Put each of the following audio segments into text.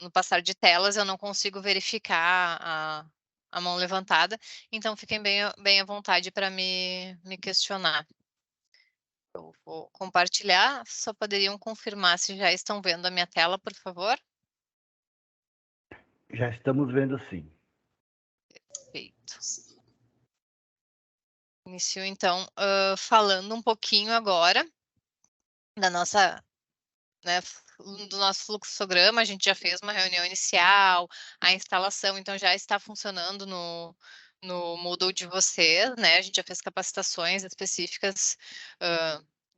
no passar de telas, eu não consigo verificar a mão levantada, então fiquem bem à vontade para me questionar. Eu vou compartilhar, só poderiam confirmar se já estão vendo a minha tela, por favor? Já estamos vendo sim. Perfeito. Inicio então, falando um pouquinho agora da nossa, né, do nosso fluxograma. A gente já fez uma reunião inicial, a instalação então já está funcionando no Moodle de vocês, né? A gente já fez capacitações específicas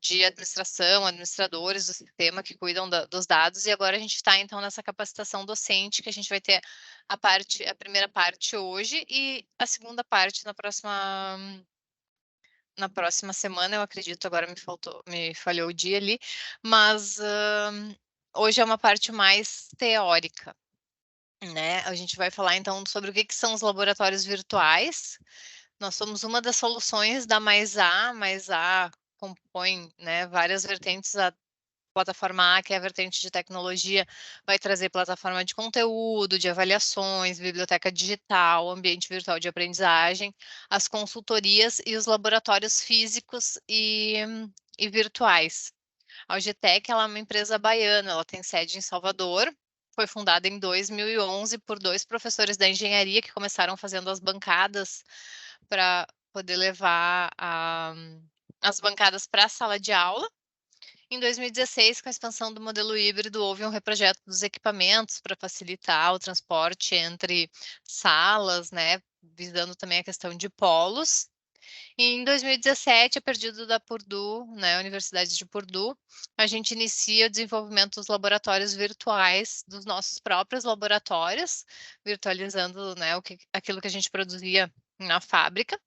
de administração, administradores do sistema que cuidam dos dados, e agora a gente está então nessa capacitação docente, que a gente vai ter a primeira parte hoje e a segunda parte na próxima semana, eu acredito. Agora me falhou o dia ali, mas hoje é uma parte mais teórica, né? A gente vai falar então sobre o que são os laboratórios virtuais. Nós somos uma das soluções da Mais A compõe, né, várias vertentes. A plataforma A, que é a vertente de tecnologia, vai trazer plataforma de conteúdo, de avaliações, biblioteca digital, ambiente virtual de aprendizagem, as consultorias e os laboratórios físicos e virtuais. A Algetec, ela é uma empresa baiana, ela tem sede em Salvador, foi fundada em 2011 por 2 professores da engenharia que começaram fazendo as bancadas para poder levar as bancadas para a sala de aula. Em 2016, com a expansão do modelo híbrido, houve um reprojeto dos equipamentos para facilitar o transporte entre salas, né, visando também a questão de polos. E em 2017, a pedido da Purdue, né, Universidade de Purdue, a gente inicia o desenvolvimento dos laboratórios virtuais, dos nossos próprios laboratórios, virtualizando, né, aquilo que a gente produzia na fábrica.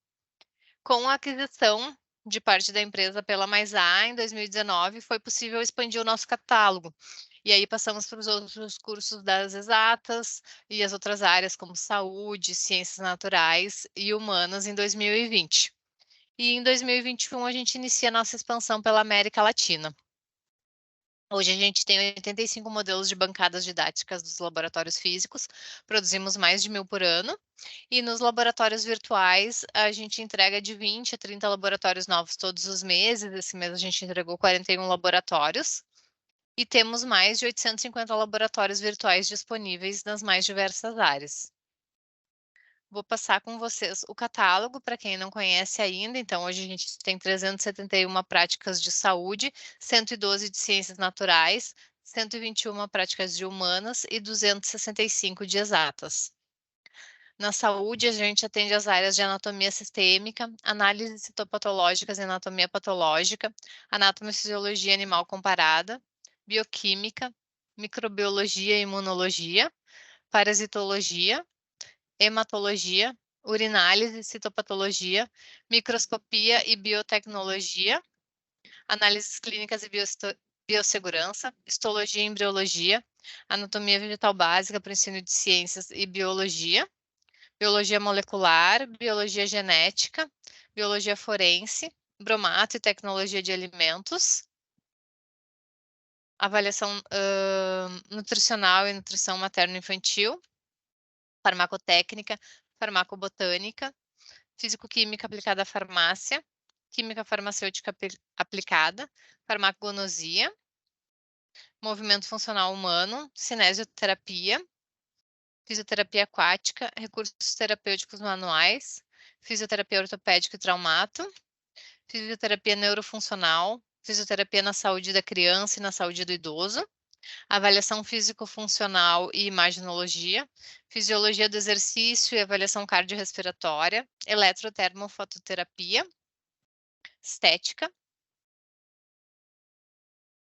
Com a aquisição de parte da empresa pela Mais A, em 2019, foi possível expandir o nosso catálogo. E aí passamos para os outros cursos das exatas e as outras áreas como saúde, ciências naturais e humanas em 2020. E em 2021 a gente inicia a nossa expansão pela América Latina. Hoje a gente tem 85 modelos de bancadas didáticas dos laboratórios físicos, produzimos mais de 1.000 por ano, e nos laboratórios virtuais a gente entrega de 20 a 30 laboratórios novos todos os meses. Esse mês a gente entregou 41 laboratórios, e temos mais de 850 laboratórios virtuais disponíveis nas mais diversas áreas. Vou passar com vocês o catálogo para quem não conhece ainda. Então, hoje a gente tem 371 práticas de saúde, 112 de ciências naturais, 121 práticas de humanas e 265 de exatas. Na saúde, a gente atende as áreas de anatomia sistêmica, análises citopatológicas e anatomia patológica, anatomofisiologia animal comparada, bioquímica, microbiologia e imunologia, parasitologia, hematologia, urinálise, citopatologia, microscopia e biotecnologia, análises clínicas e biossegurança, histologia e embriologia, anatomia vegetal básica para o ensino de ciências e biologia, biologia molecular, biologia genética, biologia forense, bromato e tecnologia de alimentos, avaliação nutricional e nutrição materno-infantil, farmacotécnica, farmacobotânica, físico-química aplicada à farmácia, química farmacêutica aplicada, farmacognosia, movimento funcional humano, cinesioterapia, fisioterapia aquática, recursos terapêuticos manuais, fisioterapia ortopédica e traumato, fisioterapia neurofuncional, fisioterapia na saúde da criança e na saúde do idoso, avaliação físico-funcional e imaginologia, fisiologia do exercício e avaliação cardiorrespiratória, eletrotermofototerapia, estética,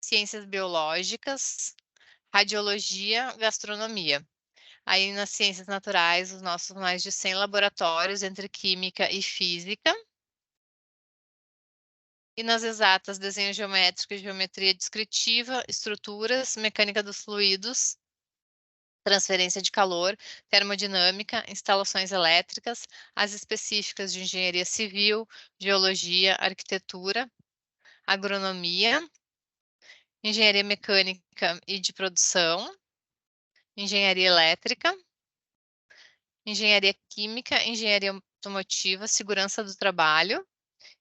ciências biológicas, radiologia, gastronomia. Aí nas ciências naturais, os nossos mais de 100 laboratórios entre química e física. E nas exatas, desenho geométrico e geometria descritiva, estruturas, mecânica dos fluidos, transferência de calor, termodinâmica, instalações elétricas, as específicas de engenharia civil, geologia, arquitetura, agronomia, engenharia mecânica e de produção, engenharia elétrica, engenharia química, engenharia automotiva, segurança do trabalho,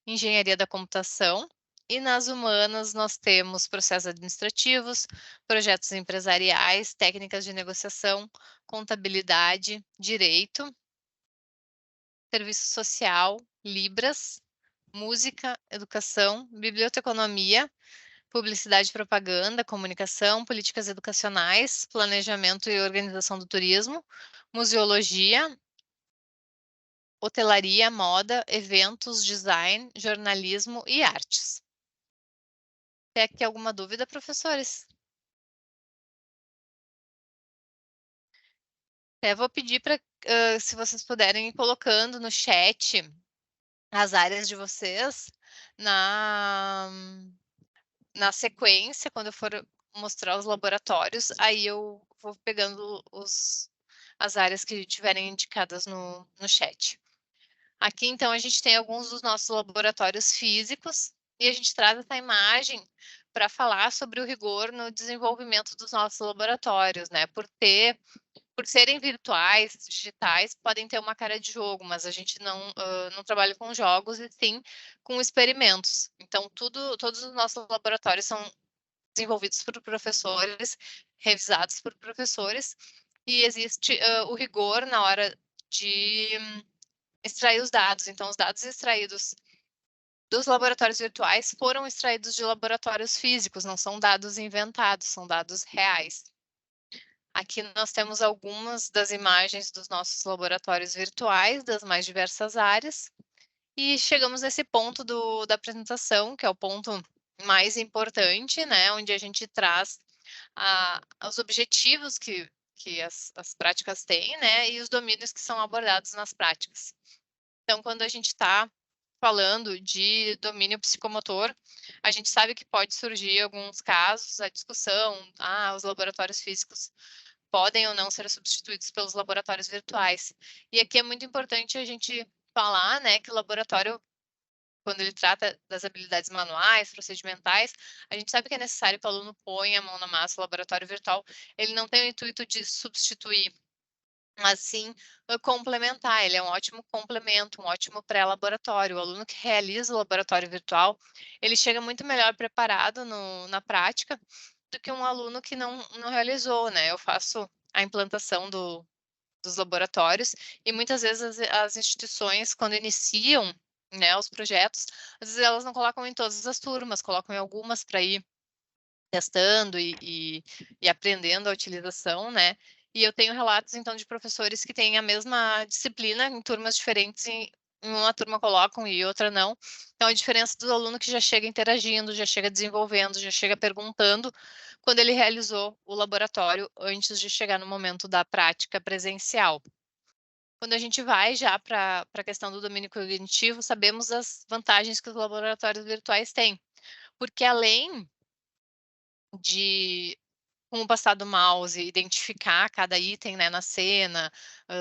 engenharia da computação. E nas humanas nós temos processos administrativos, projetos empresariais, técnicas de negociação, contabilidade, direito, serviço social, Libras, música, educação, biblioteconomia, publicidade e propaganda, comunicação, políticas educacionais, planejamento e organização do turismo, museologia, hotelaria, moda, eventos, design, jornalismo e artes. Tem aqui alguma dúvida, professores? Até vou pedir para, se vocês puderem ir colocando no chat as áreas de vocês na, na sequência, quando eu for mostrar os laboratórios, aí eu vou pegando as áreas que tiverem indicadas no chat. Aqui, então, a gente tem alguns dos nossos laboratórios físicos e a gente traz essa imagem para falar sobre o rigor no desenvolvimento dos nossos laboratórios, né? Por serem virtuais, digitais, podem ter uma cara de jogo, mas a gente não trabalha com jogos e sim com experimentos. Então, todos os nossos laboratórios são desenvolvidos por professores, revisados por professores, e existe o rigor na hora de extrair os dados. Então, os dados extraídos dos laboratórios virtuais foram extraídos de laboratórios físicos, não são dados inventados, são dados reais. Aqui nós temos algumas das imagens dos nossos laboratórios virtuais, das mais diversas áreas, e chegamos nesse ponto da apresentação, que é o ponto mais importante, né, onde a gente traz os objetivos que as práticas têm, né, e os domínios que são abordados nas práticas. Então, quando a gente está falando de domínio psicomotor, a gente sabe que pode surgir alguns casos, a discussão, os laboratórios físicos podem ou não ser substituídos pelos laboratórios virtuais. E aqui é muito importante a gente falar, né, que o laboratório, quando ele trata das habilidades manuais, procedimentais, a gente sabe que é necessário que o aluno ponha a mão na massa. O laboratório virtual, ele não tem o intuito de substituir, mas sim complementar. Ele é um ótimo complemento, um ótimo pré-laboratório. O aluno que realiza o laboratório virtual, ele chega muito melhor preparado na prática do que um aluno que não realizou, né? Eu faço a implantação dos laboratórios e muitas vezes as instituições, quando iniciam, né, os projetos, às vezes elas não colocam em todas as turmas, colocam em algumas para ir testando e aprendendo a utilização, né? E eu tenho relatos, então, de professores que têm a mesma disciplina em turmas diferentes, em uma turma colocam e outra não. Então, a diferença do aluno que já chega interagindo, já chega desenvolvendo, já chega perguntando, quando ele realizou o laboratório antes de chegar no momento da prática presencial. Quando a gente vai já para a questão do domínio cognitivo, sabemos as vantagens que os laboratórios virtuais têm, porque além de com o passar do mouse, identificar cada item, né, na cena,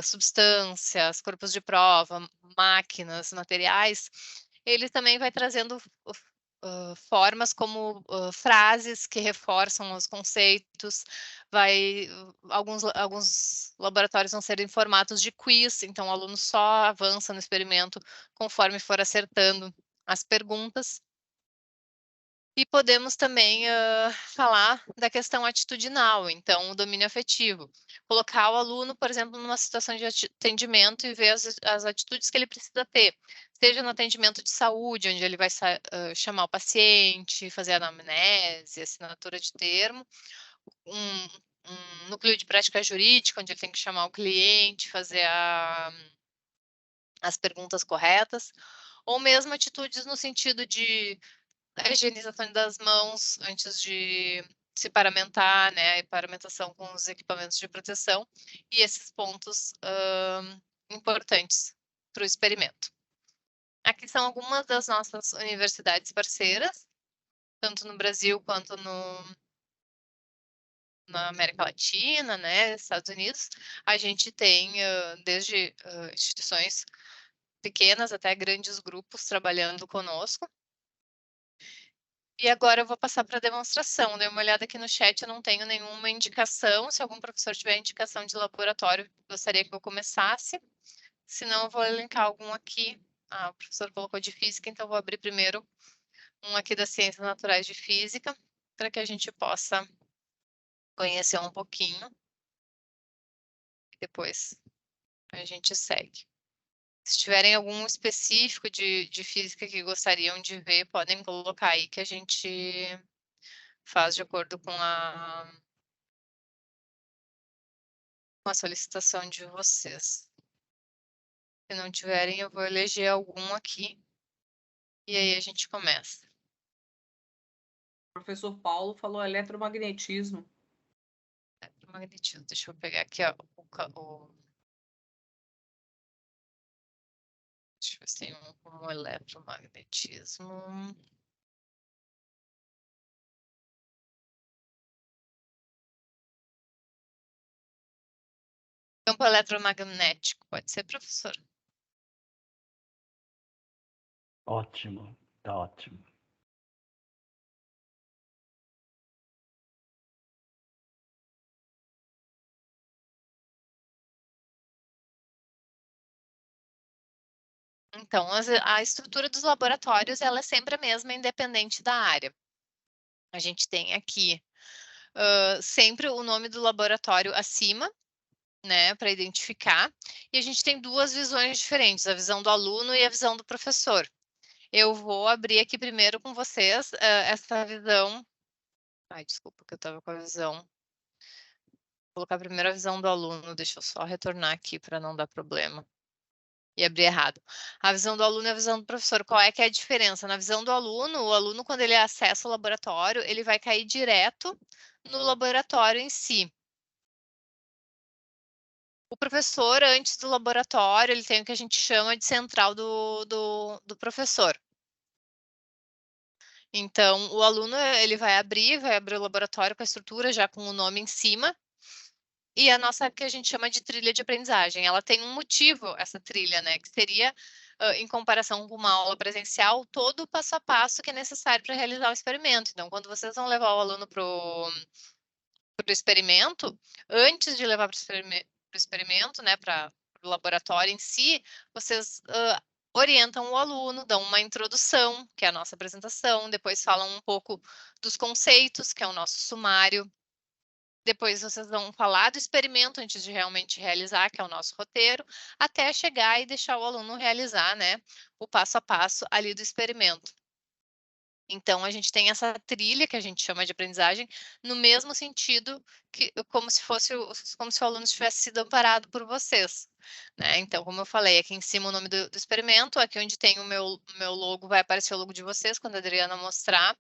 substâncias, corpos de prova, máquinas, materiais, ele também vai trazendo formas como frases que reforçam os conceitos, alguns laboratórios vão ser em formatos de quiz, então o aluno só avança no experimento conforme for acertando as perguntas. E podemos também falar da questão atitudinal, então o domínio afetivo. Colocar o aluno, por exemplo, numa situação de atendimento e ver as atitudes que ele precisa ter, seja no atendimento de saúde, onde ele vai chamar o paciente, fazer a anamnese, assinatura de termo, um núcleo de prática jurídica, onde ele tem que chamar o cliente, fazer as perguntas corretas, ou mesmo atitudes no sentido de a higienização das mãos antes de se paramentar, né, a paramentação com os equipamentos de proteção, e esses pontos importantes para o experimento. Aqui são algumas das nossas universidades parceiras, tanto no Brasil quanto na América Latina, né, Estados Unidos. A gente tem desde instituições pequenas até grandes grupos trabalhando conosco. E agora eu vou passar para a demonstração. Dei uma olhada aqui no chat, eu não tenho nenhuma indicação. Se algum professor tiver indicação de laboratório, gostaria que eu começasse. Se não, eu vou elencar algum aqui. Ah, o professor colocou de física, então eu vou abrir primeiro um aqui das ciências naturais de física, para que a gente possa conhecer um pouquinho. Depois a gente segue. Se tiverem algum específico de física que gostariam de ver, podem colocar aí que a gente faz de acordo com a solicitação de vocês. Se não tiverem, eu vou eleger algum aqui e aí a gente começa. O professor Paulo falou eletromagnetismo. Eletromagnetismo. Deixa eu pegar aqui, ó, deixa eu ver se tem um como eletromagnetismo. Campo eletromagnético, pode ser, professor? Ótimo, tá ótimo. Então, a estrutura dos laboratórios, ela é sempre a mesma, independente da área. A gente tem aqui sempre o nome do laboratório acima, né, para identificar, e a gente tem duas visões diferentes, a visão do aluno e a visão do professor. Eu vou abrir aqui primeiro com vocês essa visão. Ai, desculpa que eu estava com a visão. Vou colocar primeiro a visão do aluno, deixa eu só retornar aqui para não dar problema. E abrir errado. A visão do aluno e a visão do professor. Qual é que é a diferença? Na visão do aluno, o aluno, quando ele acessa o laboratório, ele vai cair direto no laboratório em si. O professor, antes do laboratório, ele tem o que a gente chama de central do professor. Então, o aluno, ele vai abrir o laboratório com a estrutura já com o nome em cima, e a nossa, que a gente chama de trilha de aprendizagem, ela tem um motivo, essa trilha, né, que seria, em comparação com uma aula presencial, todo o passo a passo que é necessário para realizar o experimento. Então, quando vocês vão levar o aluno para o experimento, antes de levar para o experimento, né, para o laboratório em si, vocês orientam o aluno, dão uma introdução, que é a nossa apresentação, depois falam um pouco dos conceitos, que é o nosso sumário. Depois vocês vão falar do experimento antes de realmente realizar, que é o nosso roteiro, até chegar e deixar o aluno realizar, né, o passo a passo ali do experimento. Então, a gente tem essa trilha que a gente chama de aprendizagem, no mesmo sentido que como se o aluno tivesse sido amparado por vocês, né? Então, como eu falei, aqui em cima o nome do experimento, aqui onde tem o meu logo, vai aparecer o logo de vocês, quando a Adriana mostrar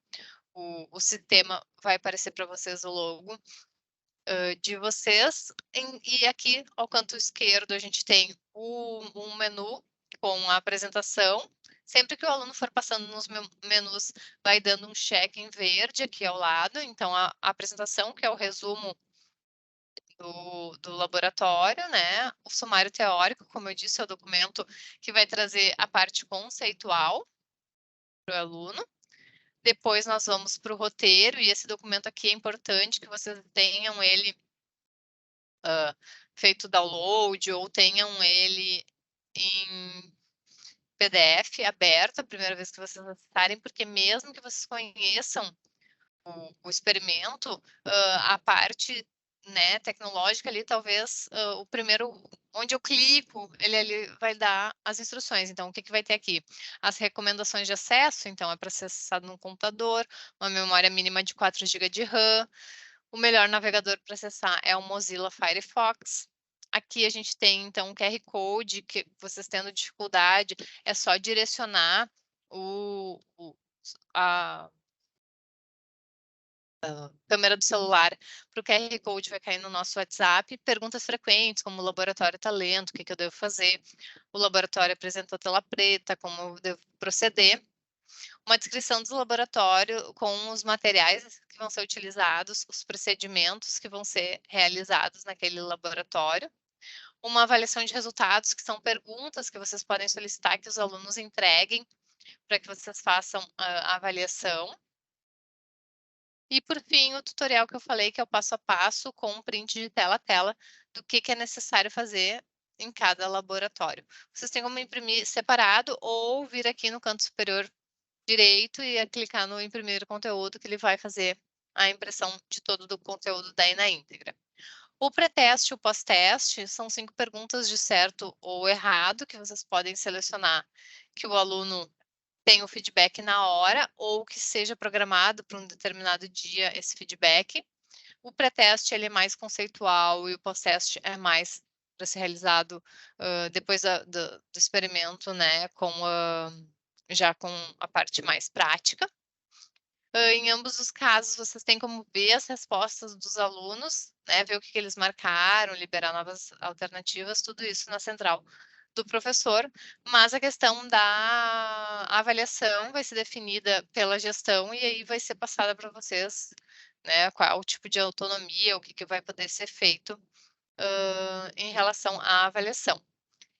o sistema, vai aparecer para vocês o logo de vocês. E aqui, ao canto esquerdo, a gente tem um menu com a apresentação. Sempre que o aluno for passando nos menus, vai dando um check em verde aqui ao lado. Então, a apresentação, que é o resumo do laboratório, né? O sumário teórico, como eu disse, é o documento que vai trazer a parte conceitual para o aluno. Depois nós vamos para o roteiro, e esse documento aqui é importante que vocês tenham ele feito download ou tenham ele em PDF aberto a primeira vez que vocês acessarem, porque mesmo que vocês conheçam o experimento, a parte, né, tecnológica ali, talvez o primeiro, onde eu clico, ele ali vai dar as instruções. Então, o que vai ter aqui? As recomendações de acesso, então é para ser acessado no computador, uma memória mínima de 4 GB de RAM, o melhor navegador para acessar é o Mozilla Firefox. Aqui a gente tem, então, um QR Code, que vocês tendo dificuldade, é só direcionar a câmera do celular para o QR Code, vai cair no nosso WhatsApp. Perguntas frequentes, como o laboratório está lento, o que eu devo fazer? O laboratório apresentou tela preta, como eu devo proceder? Uma descrição do laboratório com os materiais que vão ser utilizados, os procedimentos que vão ser realizados naquele laboratório. Uma avaliação de resultados, que são perguntas que vocês podem solicitar que os alunos entreguem para que vocês façam a avaliação. E, por fim, o tutorial que eu falei, que é o passo a passo com um print de tela a tela do que é necessário fazer em cada laboratório. Vocês têm como imprimir separado ou vir aqui no canto superior direito e clicar no imprimir conteúdo, que ele vai fazer a impressão de todo o conteúdo daí na íntegra. O pré-teste e o pós-teste são 5 perguntas de certo ou errado, que vocês podem selecionar que o aluno tem o feedback na hora ou que seja programado para um determinado dia esse feedback. O pré-teste ele é mais conceitual e o pós-teste é mais para ser realizado depois do experimento, né, já com a parte mais prática. Em ambos os casos, vocês têm como ver as respostas dos alunos, né, ver o que eles marcaram, liberar novas alternativas, tudo isso na central do professor, mas a questão da avaliação vai ser definida pela gestão e aí vai ser passada para vocês, né, qual o tipo de autonomia, o que vai poder ser feito em relação à avaliação.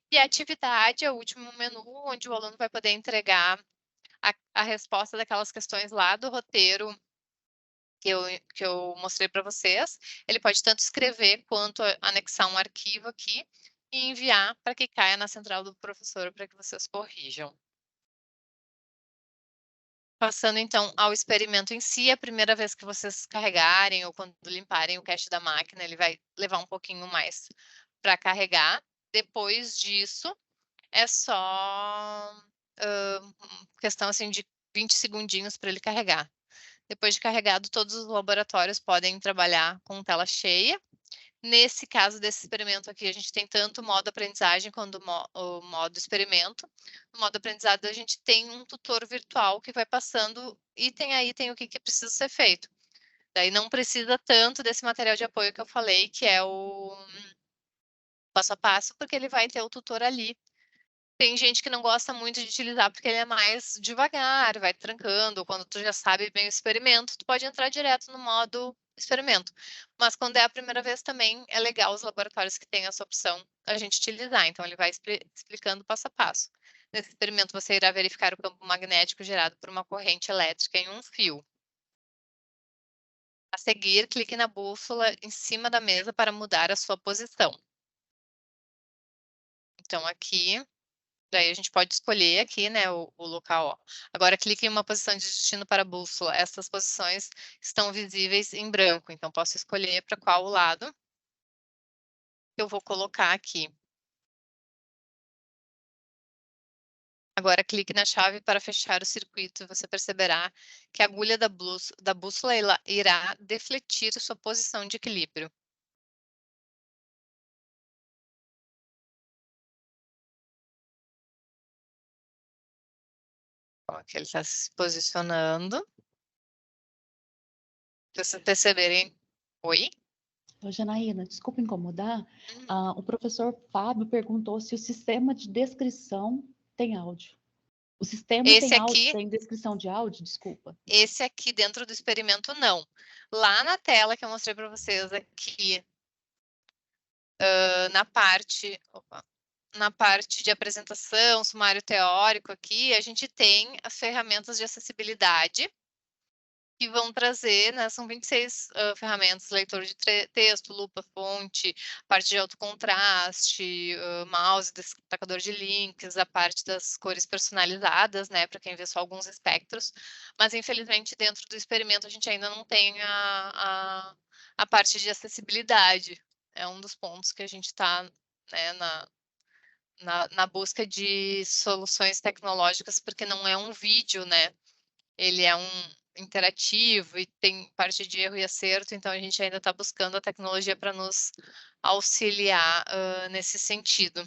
E a atividade é o último menu, onde o aluno vai poder entregar a resposta daquelas questões lá do roteiro que eu mostrei para vocês. Ele pode tanto escrever quanto anexar um arquivo aqui e enviar para que caia na central do professor para que vocês corrijam. Passando então ao experimento em si, a primeira vez que vocês carregarem ou quando limparem o cache da máquina, ele vai levar um pouquinho mais para carregar. Depois disso, é só questão assim de 20 segundinhos para ele carregar. Depois de carregado, todos os laboratórios podem trabalhar com tela cheia. Nesse caso desse experimento aqui, a gente tem tanto o modo aprendizagem quanto o modo experimento. No modo aprendizado, a gente tem um tutor virtual que vai passando item a item o que precisa ser feito. Daí não precisa tanto desse material de apoio que eu falei, que é o passo a passo, porque ele vai ter o tutor ali. Tem gente que não gosta muito de utilizar porque ele é mais devagar, vai trancando, ou quando tu já sabe bem o experimento, tu pode entrar direto no modo experimento. Mas quando é a primeira vez também, é legal os laboratórios que têm essa opção a gente utilizar. Então, ele vai explicando passo a passo. Nesse experimento, você irá verificar o campo magnético gerado por uma corrente elétrica em um fio. A seguir, clique na bússola em cima da mesa para mudar a sua posição. Então, aqui daí a gente pode escolher aqui, né, o local. Ó. Agora clique em uma posição de destino para a bússola. Essas posições estão visíveis em branco, então posso escolher para qual lado eu vou colocar aqui. Agora clique na chave para fechar o circuito e você perceberá que a agulha da bússola irá defletir sua posição de equilíbrio. Ó, aqui ele está se posicionando. Se vocês perceberem... Oi? Ô, Janaína, desculpa incomodar. O professor Fábio perguntou se o sistema de descrição tem áudio. O sistema Esse tem áudio, aqui... tem descrição de áudio? Desculpa. Esse aqui dentro do experimento, não. Lá na tela que eu mostrei para vocês aqui, na parte de apresentação, sumário teórico aqui, a gente tem as ferramentas de acessibilidade que vão trazer, né, são 26 ferramentas, leitor de texto, lupa, fonte, parte de alto contraste, mouse, destacador de links, a parte das cores personalizadas, né, para quem vê só alguns espectros, mas infelizmente dentro do experimento a gente ainda não tem a parte de acessibilidade, é um dos pontos que a gente está, né, na busca de soluções tecnológicas, porque não é um vídeo, né, ele é interativo e tem parte de erro e acerto, então a gente ainda está buscando a tecnologia para nos auxiliar nesse sentido.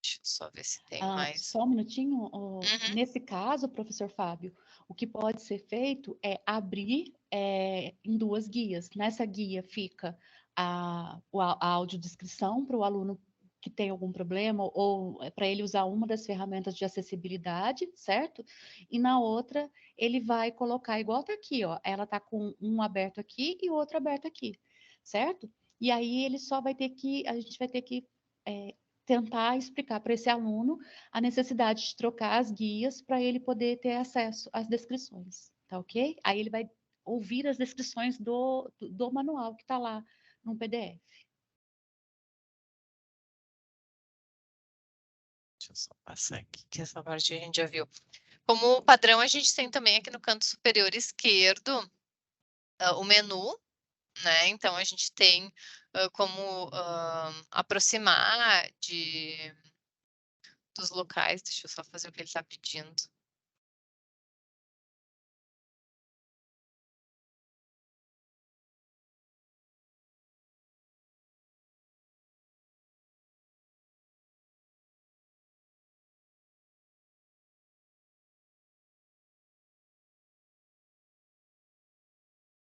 Deixa eu só ver se tem mais. Só um minutinho. Uhum. Nesse caso, professor Fábio, o que pode ser feito é abrir em 2 guias. Nessa guia fica a audiodescrição para o aluno que tem algum problema ou para ele usar uma das ferramentas de acessibilidade, certo? E na outra ele vai colocar, igual tá aqui, ó, ela tá com um aberto aqui e o outro aberto aqui, certo? E aí ele só vai ter que, a gente vai ter que tentar explicar para esse aluno a necessidade de trocar as guias para ele poder ter acesso às descrições. tá ok? Aí ele vai ouvir as descrições do manual que está lá no PDF. Deixa eu só passar aqui, que essa parte a gente já viu. Como padrão, a gente tem também aqui no canto superior esquerdo o menu, né? Então, a gente tem como aproximar dos locais. Deixa eu só fazer o que ele está pedindo.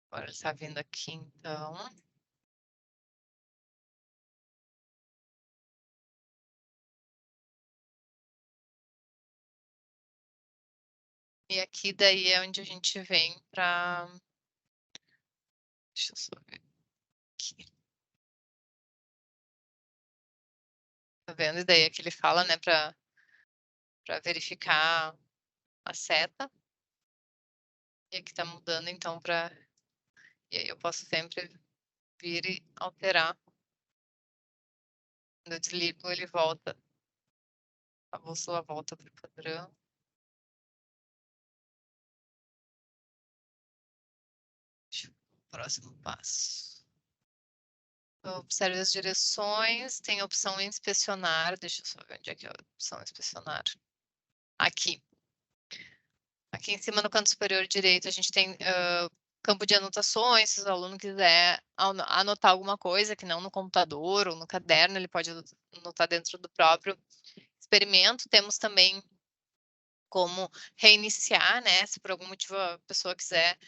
Agora ele está vindo aqui, então. E aqui daí é onde a gente vem para... Deixa eu só ver aqui. Tá vendo? E daí aqui ele fala, né, para verificar a seta. E aqui tá mudando, então, para... E aí eu posso sempre vir e alterar. Quando eu desligo, ele volta. A bússola volta para o padrão. Próximo passo. Observe as direções, tem a opção inspecionar. Deixa eu só ver onde é que é a opção inspecionar. Aqui. Aqui em cima no canto superior direito a gente tem campo de anotações. Se o aluno quiser anotar alguma coisa, que não no computador ou no caderno, ele pode anotar dentro do próprio experimento. Temos também como reiniciar, né? Se por algum motivo a pessoa quiser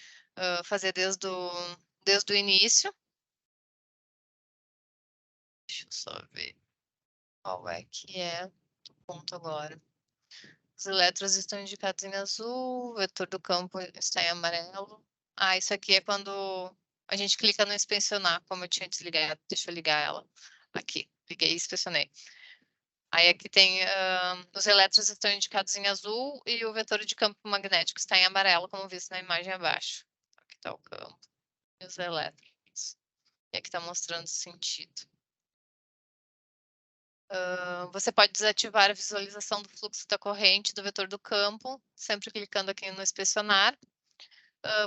fazer desde o início. Deixa eu só ver qual é que é o ponto agora. Os elétrons estão indicados em azul, o vetor do campo está em amarelo. Ah, isso aqui é quando a gente clica no inspecionar, como eu tinha desligado. Deixa eu ligar ela. Aqui, liguei e inspecionei. Aí aqui tem os elétrons estão indicados em azul e o vetor de campo magnético está em amarelo, como visto na imagem abaixo. Aqui está o campo e os elétrons. E aqui está mostrando o sentido. Você pode desativar a visualização do fluxo da corrente do vetor do campo, sempre clicando aqui no inspecionar.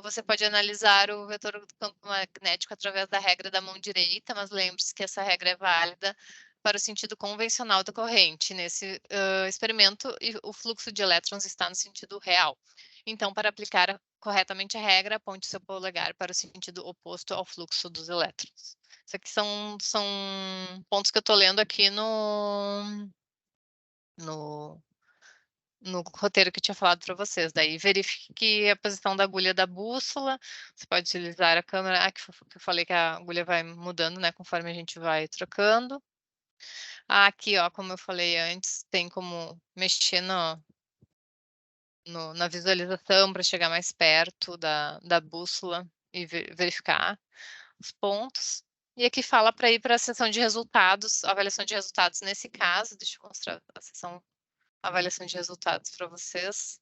Você pode analisar o vetor do campo magnético através da regra da mão direita, mas lembre-se que essa regra é válida para o sentido convencional da corrente. Nesse experimento, o fluxo de elétrons está no sentido real. Então, para aplicar corretamente a regra, aponte seu polegar para o sentido oposto ao fluxo dos elétrons. Isso aqui são pontos que eu estou lendo aqui no roteiro que eu tinha falado para vocês. Daí verifique a posição da agulha da bússola. Você pode utilizar a câmera, que eu falei que a agulha vai mudando, né, conforme a gente vai trocando. Aqui, ó, como eu falei antes, tem como mexer na visualização para chegar mais perto da bússola e verificar os pontos. E aqui fala para ir para a seção de resultados, avaliação de resultados nesse caso. Deixa eu mostrar a seção avaliação de resultados para vocês.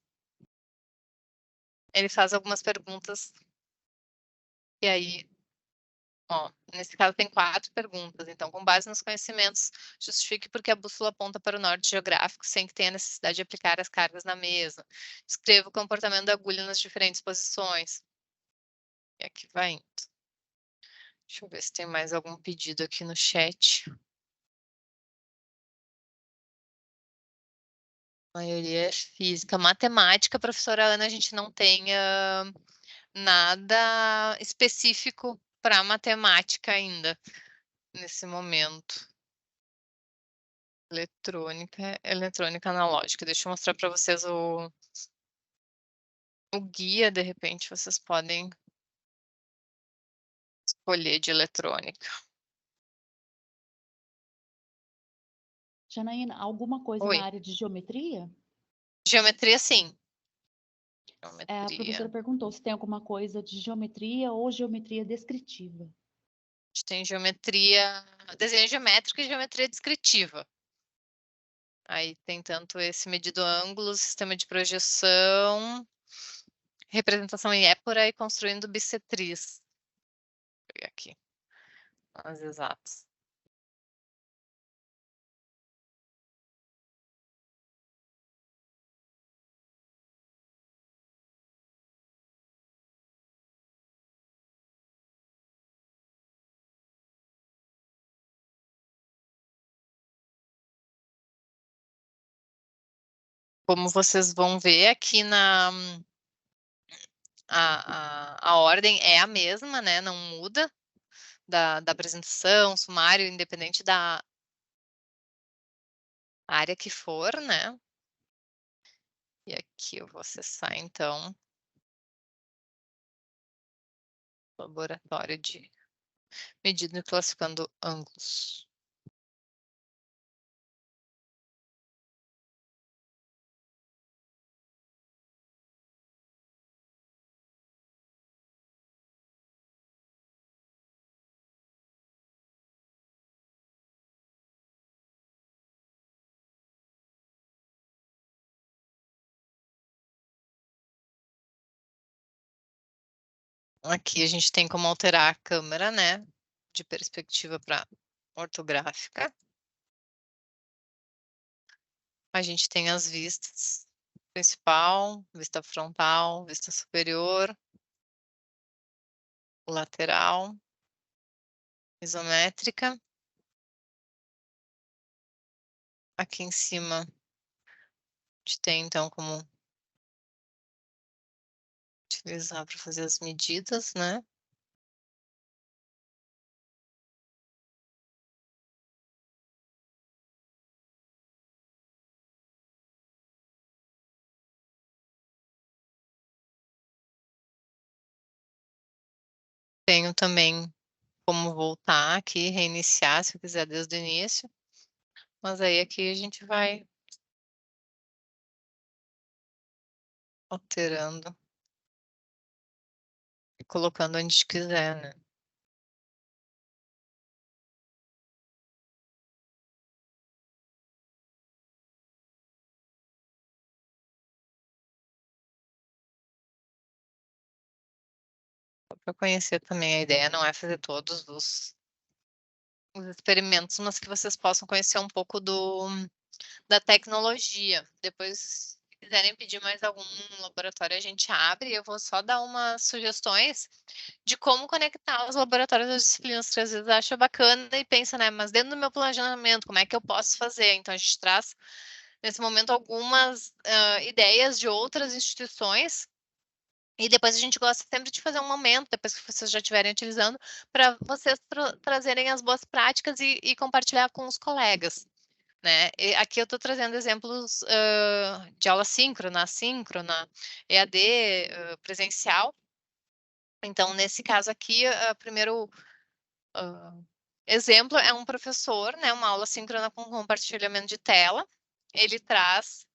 Ele faz algumas perguntas. E aí, ó, nesse caso tem 4 perguntas. Então, com base nos conhecimentos, justifique porque a bússola aponta para o norte geográfico sem que tenha necessidade de aplicar as cargas na mesma. Descreva o comportamento da agulha nas diferentes posições. E aqui vai indo. Deixa eu ver se tem mais algum pedido aqui no chat. A maioria é física. Matemática, professora Ana, a gente não tem nada específico para matemática ainda, nesse momento. Eletrônica analógica. Deixa eu mostrar para vocês o guia, de repente vocês podem escolher de eletrônica. Janaína, alguma coisa Oi. na área de geometria? Geometria, sim. A Geometria. professora perguntou se tem alguma coisa de geometria ou geometria descritiva. A gente tem geometria, desenho geométrico e geometria descritiva. Aí tem tanto esse medido ângulo, sistema de projeção, representação em épora e construindo bissetriz. Vou pegar aqui as exatas. Como vocês vão ver aqui a ordem é a mesma, né? Não muda da apresentação, sumário, independente da área que for, né? E aqui eu vou acessar, então, laboratório de medindo e classificando ângulos. Aqui a gente tem como alterar a câmera, né? De perspectiva para ortográfica. A gente tem as vistas. Principal, vista frontal, vista superior, lateral, isométrica. Aqui em cima, a gente tem, então, como utilizar para fazer as medidas, né? Tenho também como voltar aqui, reiniciar, se eu quiser, desde o início. Mas aí aqui a gente vai alterando e colocando onde quiser, né? Para conhecer também a ideia, não é fazer todos os experimentos, mas que vocês possam conhecer um pouco da tecnologia. Depois, se quiserem pedir mais algum laboratório, a gente abre. Eu vou só dar umas sugestões de como conectar os laboratórios das disciplinas, que às vezes acha bacana e pensa, né? Mas dentro do meu planejamento, como é que eu posso fazer? Então, a gente traz, nesse momento, algumas ideias de outras instituições. E depois a gente gosta sempre de fazer um momento, depois que vocês já estiverem utilizando, para vocês trazerem as boas práticas e compartilhar com os colegas. Né? E aqui eu estou trazendo exemplos de aula síncrona, assíncrona, EAD, presencial. Então, nesse caso aqui, o primeiro exemplo é um professor, né, uma aula síncrona com compartilhamento de tela. Ele traz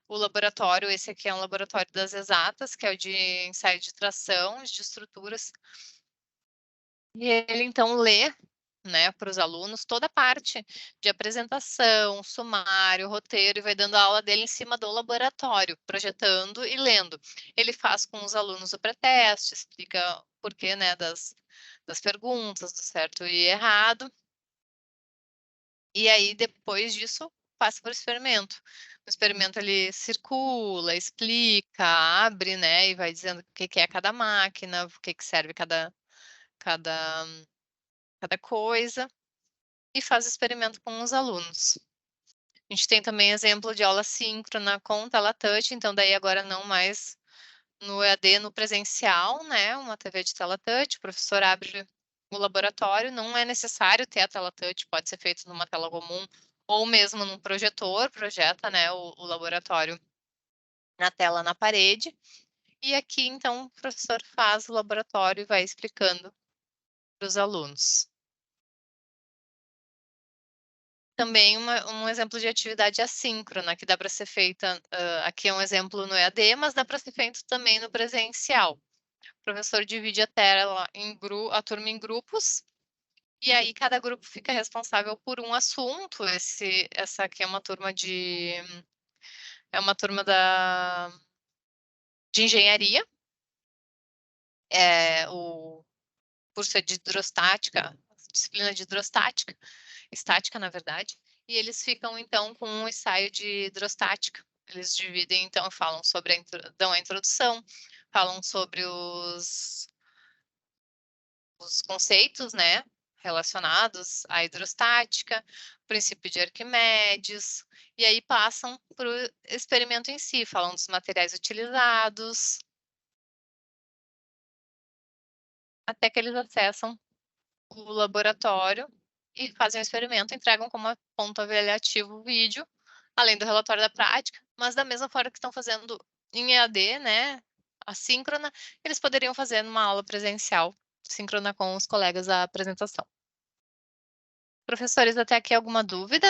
o laboratório, esse aqui é um laboratório das exatas, que é o de ensaio de tração, de estruturas. E ele, então, lê, né, para os alunos toda a parte de apresentação, sumário, roteiro, e vai dando a aula dele em cima do laboratório, projetando e lendo. Ele faz com os alunos o pré-teste, explica o porquê, né, das perguntas, do certo e errado. E aí, depois disso, passa para o experimento. O experimento, ele circula, explica, abre, né, e vai dizendo o que é cada máquina, o que serve cada coisa, e faz experimento com os alunos. A gente tem também exemplo de aula síncrona com tela touch, então daí agora não mais no EAD, no presencial, né, uma TV de tela touch, o professor abre o laboratório, não é necessário ter a tela touch, pode ser feito numa tela comum, ou mesmo num projetor, projeta, né, o laboratório na tela na parede, e aqui, então, o professor faz o laboratório e vai explicando para os alunos. Também um exemplo de atividade assíncrona, que dá para ser feita, aqui é um exemplo no EAD, mas dá para ser feito também no presencial. O professor divide a tela, a turma em grupos, e aí cada grupo fica responsável por um assunto. Essa aqui é uma turma de engenharia. o curso é de hidrostática, disciplina de hidrostática, estática, na verdade, e eles ficam, então, com um ensaio de hidrostática. Eles dividem, então, falam sobre dão a introdução, falam sobre os conceitos, né, relacionados à hidrostática, princípio de Arquimedes, e aí passam para o experimento em si, falam dos materiais utilizados, até que eles acessam o laboratório e fazem o experimento, entregam como ponto avaliativo o vídeo, além do relatório da prática, mas da mesma forma que estão fazendo em EAD, né, assíncrona, eles poderiam fazer numa aula presencial, síncrona com os colegas a apresentação. Professores, até aqui alguma dúvida?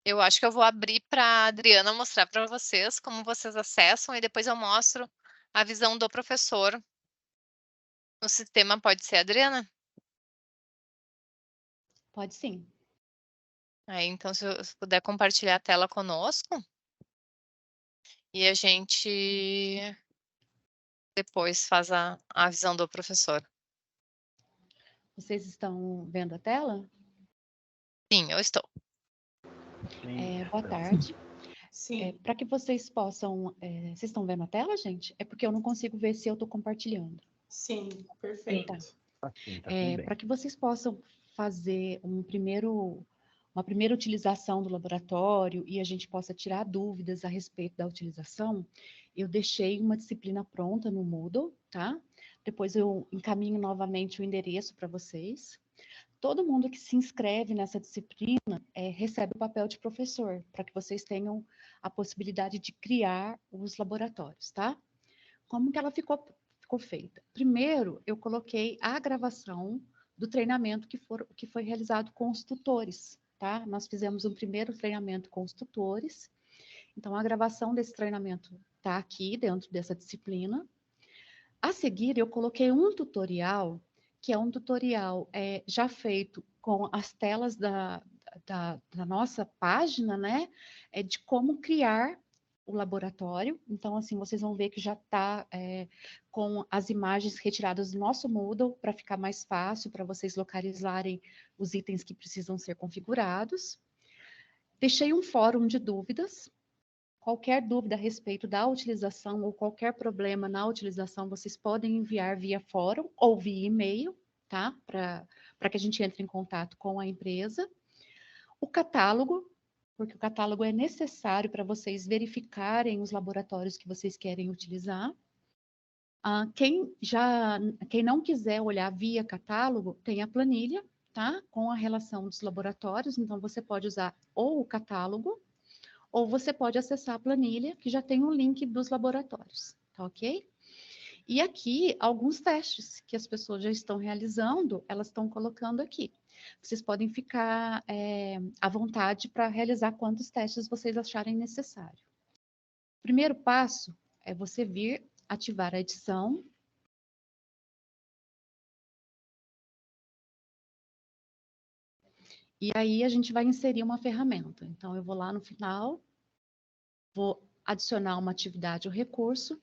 Eu acho que eu vou abrir para a Adriana mostrar para vocês como vocês acessam e depois eu mostro a visão do professor no sistema. Pode ser, Adriana? Pode sim. Aí, então, se puder compartilhar a tela conosco e a gente depois faz a visão do professor. Vocês estão vendo a tela? Sim, eu estou. Sim, Boa então. tarde. Sim. Para que vocês possam... vocês estão vendo a tela, gente? É porque eu não consigo ver se eu estou compartilhando. Sim, perfeito. Tá. Assim, tá tudo bem. Para que vocês possam fazer uma primeira utilização do laboratório e a gente possa tirar dúvidas a respeito da utilização, eu deixei uma disciplina pronta no Moodle, tá? Depois eu encaminho novamente o endereço para vocês. Todo mundo que se inscreve nessa disciplina recebe o papel de professor, para que vocês tenham a possibilidade de criar os laboratórios, tá? Como que ela ficou feita? Primeiro, eu coloquei a gravação do treinamento que foi realizado com os tutores, tá? Nós fizemos um primeiro treinamento com os tutores, então a gravação desse treinamento está aqui dentro dessa disciplina. A seguir, eu coloquei um tutorial, que é um tutorial já feito com as telas da nossa página, né? De como criar o laboratório. Então, assim, vocês vão ver que já está com as imagens retiradas do nosso Moodle, para ficar mais fácil para vocês localizarem os itens que precisam ser configurados. Deixei um fórum de dúvidas. Qualquer dúvida a respeito da utilização ou qualquer problema na utilização, vocês podem enviar via fórum ou via e-mail, tá? Para que a gente entre em contato com a empresa. O catálogo, porque o catálogo é necessário para vocês verificarem os laboratórios que vocês querem utilizar. Quem não quiser olhar via catálogo, tem a planilha, tá? Com a relação dos laboratórios, então você pode usar ou o catálogo, ou você pode acessar a planilha, que já tem o link dos laboratórios, tá ok? E aqui, alguns testes que as pessoas já estão realizando, elas estão colocando aqui. Vocês podem ficar à vontade para realizar quantos testes vocês acharem necessário. O primeiro passo é você vir ativar a edição. E aí a gente vai inserir uma ferramenta. Então, eu vou lá no final, vou adicionar uma atividade ou recurso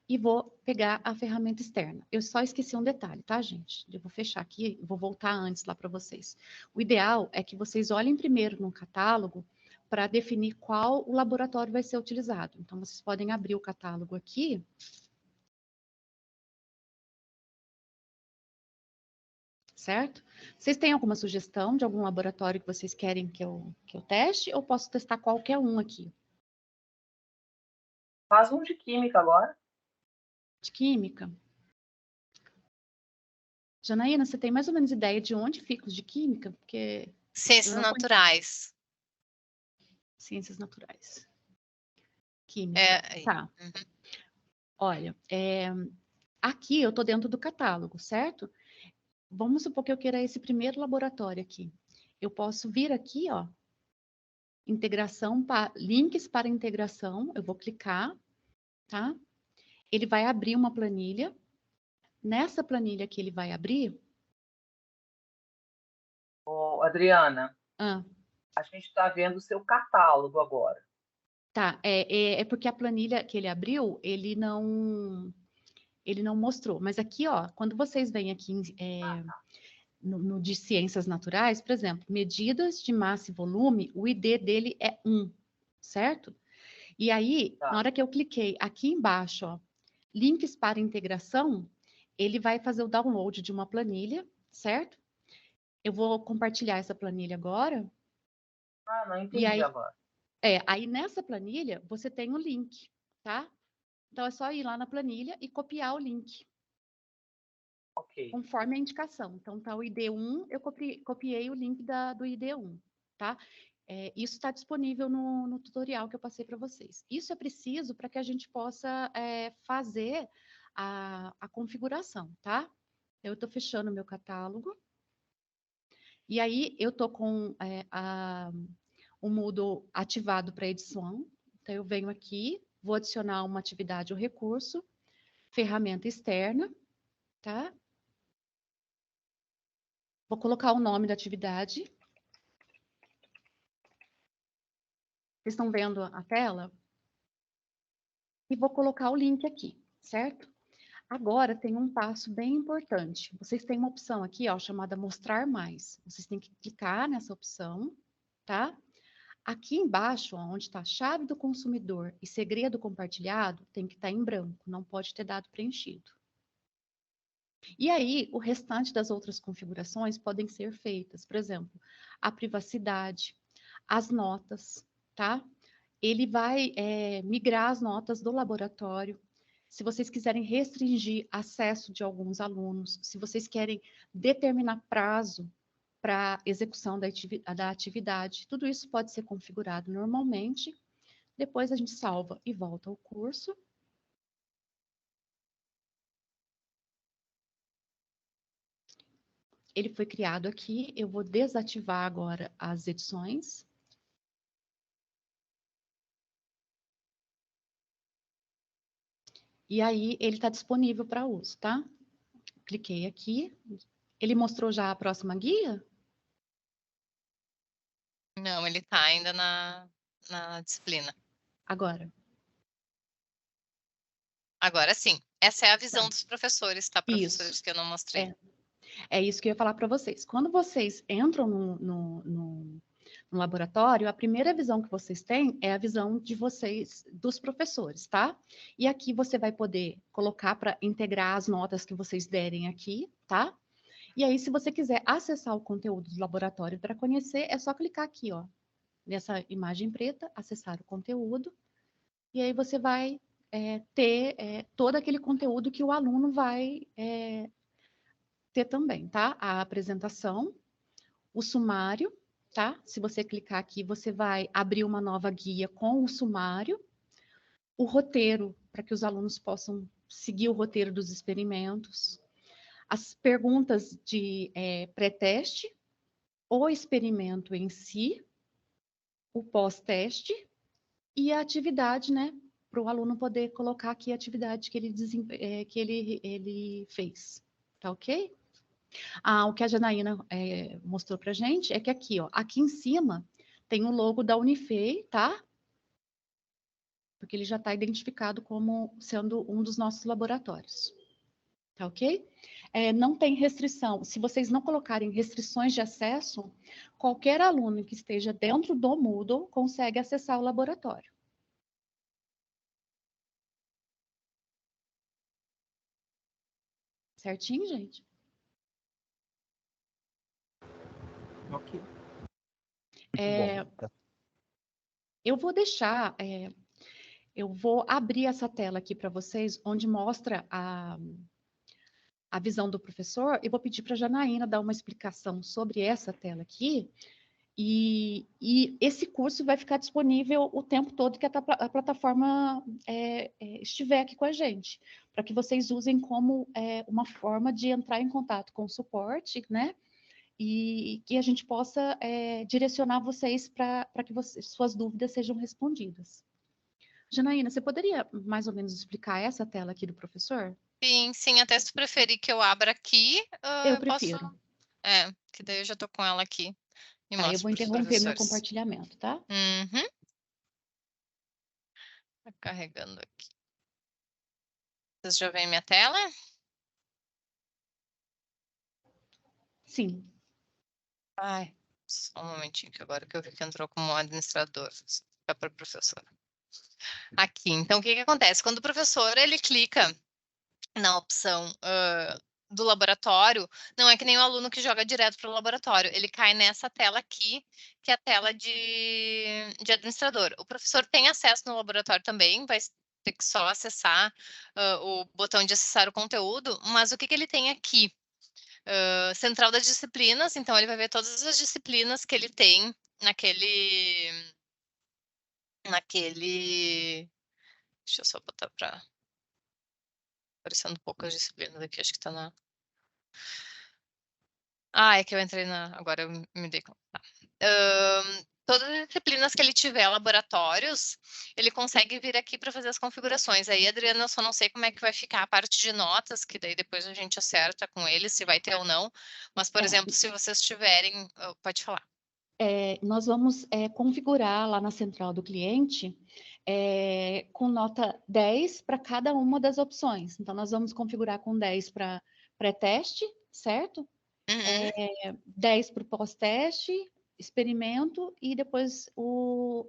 e vou pegar a ferramenta externa. Eu só esqueci um detalhe, tá, gente? Eu vou fechar aqui, vou voltar antes lá para vocês. O ideal é que vocês olhem primeiro no catálogo para definir qual o laboratório vai ser utilizado. Então, vocês podem abrir o catálogo aqui. Certo? Vocês têm alguma sugestão de algum laboratório que vocês querem que eu teste? Ou posso testar qualquer um aqui? Faz um de química agora. De química? Janaína, você tem mais ou menos ideia de onde ficam os de química? Porque Ciências naturais. Ciências naturais. Química. Tá. Uhum. Olha, aqui eu estou dentro do catálogo, certo? Vamos supor que eu queira esse primeiro laboratório aqui. Eu posso vir aqui, ó, links para integração, eu vou clicar, tá? Ele vai abrir uma planilha. Nessa planilha que ele vai abrir... Ô, Adriana, a gente está vendo o seu catálogo agora. Tá, é porque a planilha que ele abriu, ele não mostrou. Mas aqui, ó, quando vocês vêm aqui no de ciências naturais, por exemplo, medidas de massa e volume, o ID dele é 1, certo? E aí, na hora que eu cliquei aqui embaixo, ó, links para integração, ele vai fazer o download de uma planilha, certo? Eu vou compartilhar essa planilha agora. Ah, não E entendi aí, agora. aí nessa planilha você tem o link, tá? Então é só ir lá na planilha e copiar o link, Ok. conforme a indicação. Então tá o ID1, eu copiei o link do ID1, tá? Isso está disponível no tutorial que eu passei para vocês. Isso é preciso para que a gente possa fazer a configuração, tá? Eu estou fechando o meu catálogo. E aí eu estou com o Moodle ativado para edição. Então eu venho aqui, vou adicionar uma atividade ou recurso, ferramenta externa, tá? Vou colocar o nome da atividade. Vocês estão vendo a tela? E vou colocar o link aqui, certo? Agora tem um passo bem importante. Vocês têm uma opção aqui, ó, chamada mostrar mais. Vocês têm que clicar nessa opção, tá? Aqui embaixo, ó, onde está a chave do consumidor e segredo compartilhado, tem que estar em branco, não pode ter dado preenchido. E aí, o restante das outras configurações podem ser feitas. Por exemplo, a privacidade, as notas, tá? Ele vai migrar as notas do laboratório. Se vocês quiserem restringir acesso de alguns alunos, se vocês querem determinar prazo para execução da atividade, tudo isso pode ser configurado normalmente. Depois a gente salva e volta ao curso. Ele foi criado aqui, eu vou desativar agora as edições. E aí, ele está disponível para uso, tá? Cliquei aqui. Ele mostrou já a próxima guia? Não, ele está ainda na disciplina. Agora. Agora sim. Essa é a visão dos professores, tá, professores, Isso. que eu não mostrei. É isso que eu ia falar para vocês. Quando vocês entram no laboratório, a primeira visão que vocês têm é a visão de vocês, dos professores, tá? E aqui você vai poder colocar para integrar as notas que vocês derem aqui, tá? E aí, se você quiser acessar o conteúdo do laboratório para conhecer, é só clicar aqui, ó, nessa imagem preta, acessar o conteúdo, e aí você vai ter todo aquele conteúdo que o aluno vai ter também, tá? A apresentação, o sumário, tá? Se você clicar aqui, você vai abrir uma nova guia com o sumário, o roteiro, para que os alunos possam seguir o roteiro dos experimentos, as perguntas de pré-teste, o experimento em si, o pós-teste e a atividade, né? Para o aluno poder colocar aqui a atividade que ele fez. Tá ok? O que a Janaína mostrou para gente é que aqui, ó, aqui em cima tem o logo da Unifei, tá? Porque ele já está identificado como sendo um dos nossos laboratórios. Tá ok? Não tem restrição. Se vocês não colocarem restrições de acesso, qualquer aluno que esteja dentro do Moodle consegue acessar o laboratório. Certinho, gente? Ok. Eu vou deixar, eu vou abrir essa tela aqui para vocês, onde mostra a visão do professor, e vou pedir para a Janaína dar uma explicação sobre essa tela aqui, e esse curso vai ficar disponível o tempo todo que a plataforma estiver aqui com a gente, para que vocês usem como uma forma de entrar em contato com o suporte, né? E que a gente possa direcionar vocês para que suas dúvidas sejam respondidas. Janaína, você poderia mais ou menos explicar essa tela aqui do professor? Sim, até se tu preferir que eu abra aqui, Eu eu posso... prefiro. que daí eu já tô com ela aqui. E Tá, eu mostro vou para os interromper meu professores. compartilhamento, tá? Uhum. Tá carregando aqui. Vocês já veem minha tela? Sim. Ai, só um momentinho que agora que eu vi que entrou como administrador. Fica para professor. Aqui, então o que que acontece? Quando o professor ele clica na opção do laboratório, não é que nem o aluno que joga direto para o laboratório, ele cai nessa tela aqui, que é a tela de administrador. O professor tem acesso no laboratório também, vai ter que só acessar o botão de acessar o conteúdo, mas o que que ele tem aqui? Central das disciplinas, então ele vai ver todas as disciplinas que ele tem naquele. Deixa eu só botar para aparecendo poucas disciplinas aqui, acho que tá na. Ah, é que eu entrei na. Agora eu me dei conta. Tá. Todas as disciplinas que ele tiver laboratórios, ele consegue vir aqui para fazer as configurações. Aí, Adriana, eu só não sei como é que vai ficar a parte de notas, que daí depois a gente acerta com ele se vai ter ou não. Mas, por exemplo, se vocês tiverem. Pode falar. Nós vamos configurar lá na central do cliente com nota 10 para cada uma das opções. Então, nós vamos configurar com 10 para pré-teste, certo? Uhum. 10 para o pós-teste, experimento e depois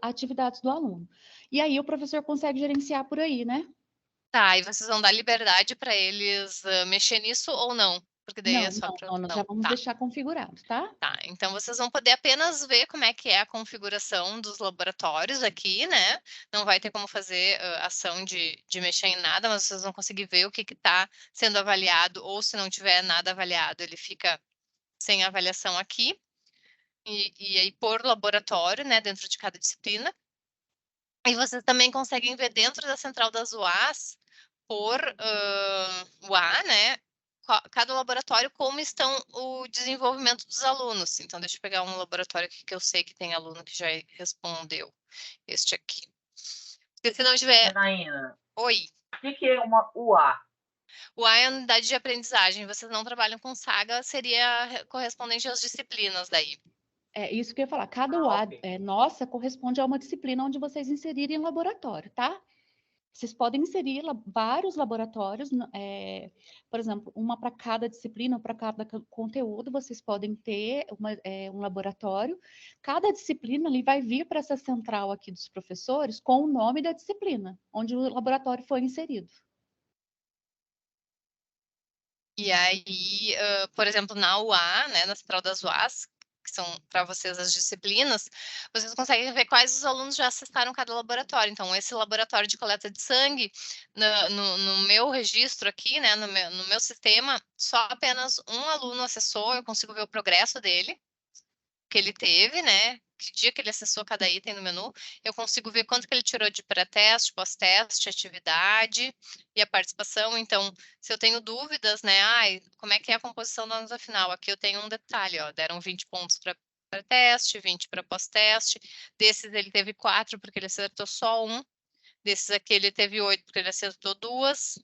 atividades do aluno. E aí o professor consegue gerenciar por aí, né? Tá, e vocês vão dar liberdade para eles mexer nisso ou não? Porque daí é Não, só não, para. não, nós já Não, vamos tá. deixar configurado, tá? Tá, então vocês vão poder apenas ver como é que é a configuração dos laboratórios aqui, né? Não vai ter como fazer ação de mexer em nada, mas vocês vão conseguir ver o que está sendo avaliado, ou se não tiver nada avaliado, ele fica sem avaliação aqui. E aí por laboratório, né, dentro de cada disciplina. E vocês também conseguem ver dentro da central das UAs, por UA, né? Cada laboratório, como estão o desenvolvimento dos alunos. Então, deixa eu pegar um laboratório aqui que eu sei que tem aluno que já respondeu. Este aqui. Porque se não tiver. Janaína, Oi. o que é uma UA? UA é a unidade de aprendizagem. Vocês não trabalham com saga, seria correspondente às disciplinas daí. É isso que eu ia falar. Cada Ah, UA ok. nossa corresponde a uma disciplina onde vocês inserirem laboratório, tá? Vocês podem inserir vários laboratórios, por exemplo, uma para cada disciplina, para cada conteúdo, vocês podem ter um laboratório. Cada disciplina ali vai vir para essa central aqui dos professores com o nome da disciplina, onde o laboratório foi inserido. E aí, por exemplo, na UA, né, na central das UAs, que são para vocês as disciplinas, vocês conseguem ver quais os alunos já acessaram cada laboratório. Então, esse laboratório de coleta de sangue, no meu registro aqui, né, no meu sistema, só apenas um aluno acessou, eu consigo ver o progresso dele, que ele teve, né? Que dia que ele acessou cada item no menu, eu consigo ver quanto que ele tirou de pré-teste, pós-teste, atividade e a participação. Então, se eu tenho dúvidas, né? Ai, como é que é a composição da nota final? Aqui eu tenho um detalhe, ó, deram 20 pontos para pré-teste, 20 para pós-teste. Desses ele teve 4 porque ele acertou só um. Desses aqui ele teve 8 porque ele acertou 2.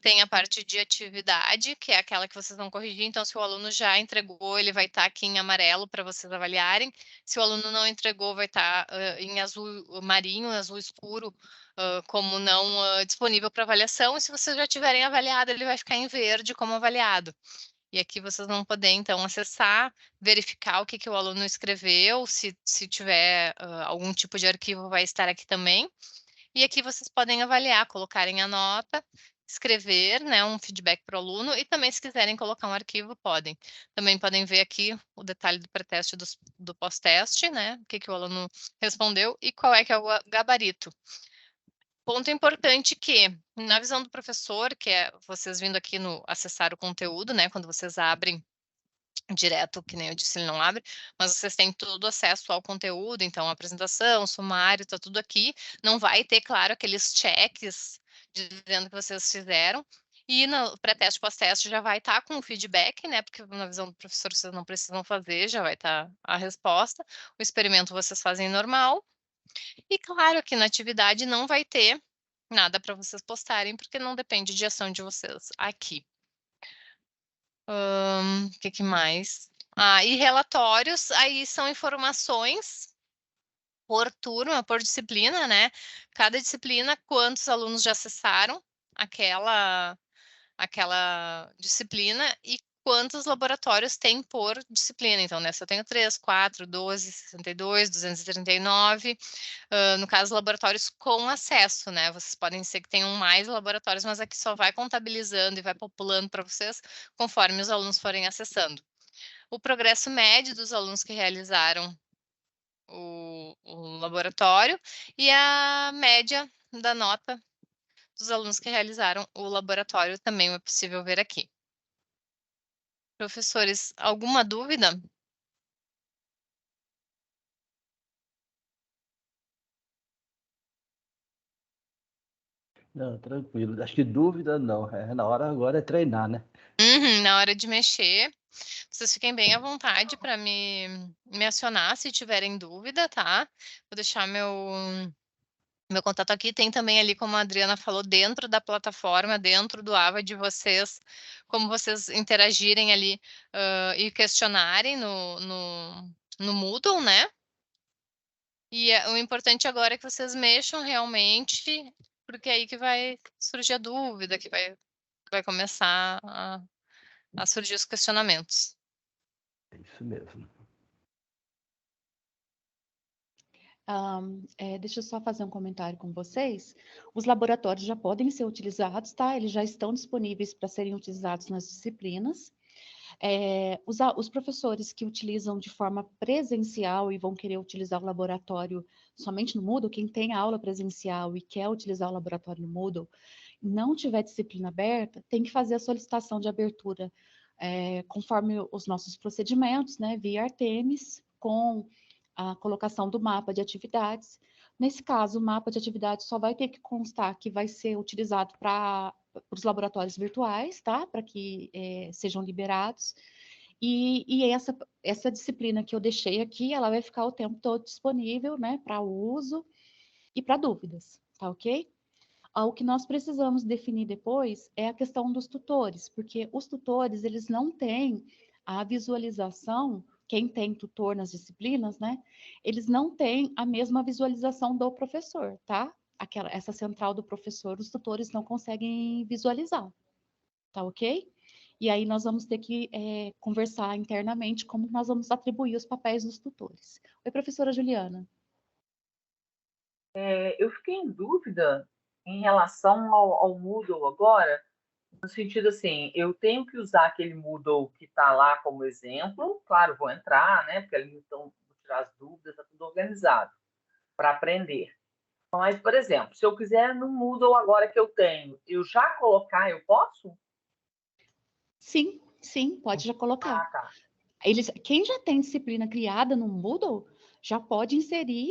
Tem a parte de atividade, que é aquela que vocês vão corrigir. Então, se o aluno já entregou, ele vai estar aqui em amarelo para vocês avaliarem. Se o aluno não entregou, vai estar em azul marinho, azul escuro, como não disponível para avaliação. E se vocês já tiverem avaliado, ele vai ficar em verde como avaliado. E aqui vocês vão poder, então, acessar, verificar o que o aluno escreveu, se tiver algum tipo de arquivo, vai estar aqui também. E aqui vocês podem avaliar, colocarem a nota, escrever, né, um feedback para o aluno e também se quiserem colocar um arquivo, podem. Também podem ver aqui o detalhe do pré-teste e do pós-teste, né, o que o aluno respondeu e qual é que é o gabarito. Ponto importante que, na visão do professor, que é vocês vindo aqui no acessar o conteúdo, né, quando vocês abrem direto, que nem eu disse, ele não abre, mas vocês têm todo acesso ao conteúdo, então apresentação, sumário, tá tudo aqui. Não vai ter, claro, aqueles cheques dizendo que vocês fizeram. E no pré-teste, pós-teste já vai estar com o feedback, né? Porque na visão do professor vocês não precisam fazer, já vai estar a resposta. O experimento vocês fazem normal. E claro que na atividade não vai ter nada para vocês postarem, porque não depende de ação de vocês aqui. O que mais? E relatórios, aí são informações por turma, por disciplina, né? Cada disciplina, quantos alunos já acessaram aquela disciplina e quantos laboratórios tem por disciplina. Então, nessa eu tenho 3, 4, 12, 62, 239. No caso, laboratórios com acesso, né? Vocês podem ser que tenham mais laboratórios, mas aqui só vai contabilizando e vai populando para vocês conforme os alunos forem acessando. O progresso médio dos alunos que realizaram o laboratório e a média da nota dos alunos que realizaram o laboratório também é possível ver aqui. Professores, alguma dúvida? Não, tranquilo. Acho que dúvida não. Na hora agora é treinar, né? Na hora de mexer, vocês fiquem bem à vontade para me acionar se tiverem dúvida, tá? Vou deixar meu contato aqui. Tem também ali, como a Adriana falou, dentro da plataforma, dentro do AVA de vocês, como vocês interagirem ali e questionarem no Moodle, né? E o importante agora é que vocês mexam realmente, porque é aí que vai surgir a dúvida, que vai começar a surgir os questionamentos. É isso mesmo. Deixa eu só fazer um comentário com vocês. Os laboratórios já podem ser utilizados, tá? Eles já estão disponíveis para serem utilizados nas disciplinas. Os professores que utilizam de forma presencial e vão querer utilizar o laboratório somente no Moodle, quem tem aula presencial e quer utilizar o laboratório no Moodle, não tiver disciplina aberta, tem que fazer a solicitação de abertura conforme os nossos procedimentos, né, via Artemis, com a colocação do mapa de atividades. Nesse caso, o mapa de atividades só vai ter que constar que vai ser utilizado para os laboratórios virtuais, tá? Para que sejam liberados. E essa disciplina que eu deixei aqui, ela vai ficar o tempo todo disponível, né, para uso e para dúvidas, tá ok? O que nós precisamos definir depois é a questão dos tutores, porque os tutores, eles não têm a visualização, quem tem tutor nas disciplinas, né, eles não têm a mesma visualização do professor, tá? Essa central do professor, os tutores não conseguem visualizar, tá ok? E aí nós vamos ter que conversar internamente como nós vamos atribuir os papéis dos tutores. Oi, professora Juliana. Eu fiquei em dúvida em relação ao Moodle agora, no sentido assim, eu tenho que usar aquele Moodle que está lá como exemplo, claro, vou entrar, né, porque ali então vou tirar as dúvidas, está tudo organizado, para aprender. Mas, por exemplo, se eu quiser no Moodle agora que eu tenho, eu já colocar, eu posso? Sim, sim, pode já colocar. Ah, tá. Quem já tem disciplina criada no Moodle já pode inserir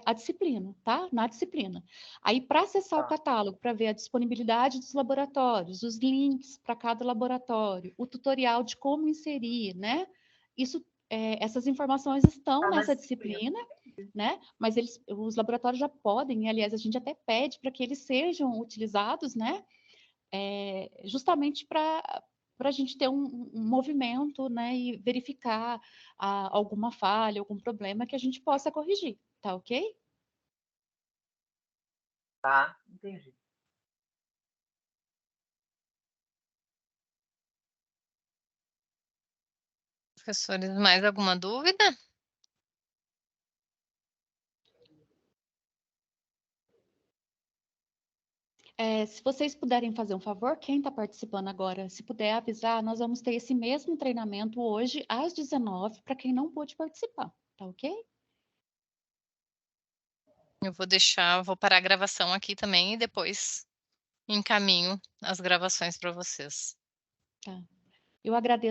a disciplina, tá? Na disciplina. Aí, para acessar o catálogo, para ver a disponibilidade dos laboratórios, os links para cada laboratório, o tutorial de como inserir, né? Essas informações estão nessa disciplina, né? Mas os laboratórios já podem, e aliás, a gente até pede para que eles sejam utilizados, né? Justamente para a gente ter um movimento, né, e verificar alguma falha, algum problema que a gente possa corrigir, tá ok? Tá, entendi. Professores, mais alguma dúvida? Se vocês puderem fazer um favor, quem está participando agora, se puder avisar, nós vamos ter esse mesmo treinamento hoje às 19 para quem não pôde participar, tá ok? Eu vou parar a gravação aqui também e depois encaminho as gravações para vocês. Tá. Eu agradeço.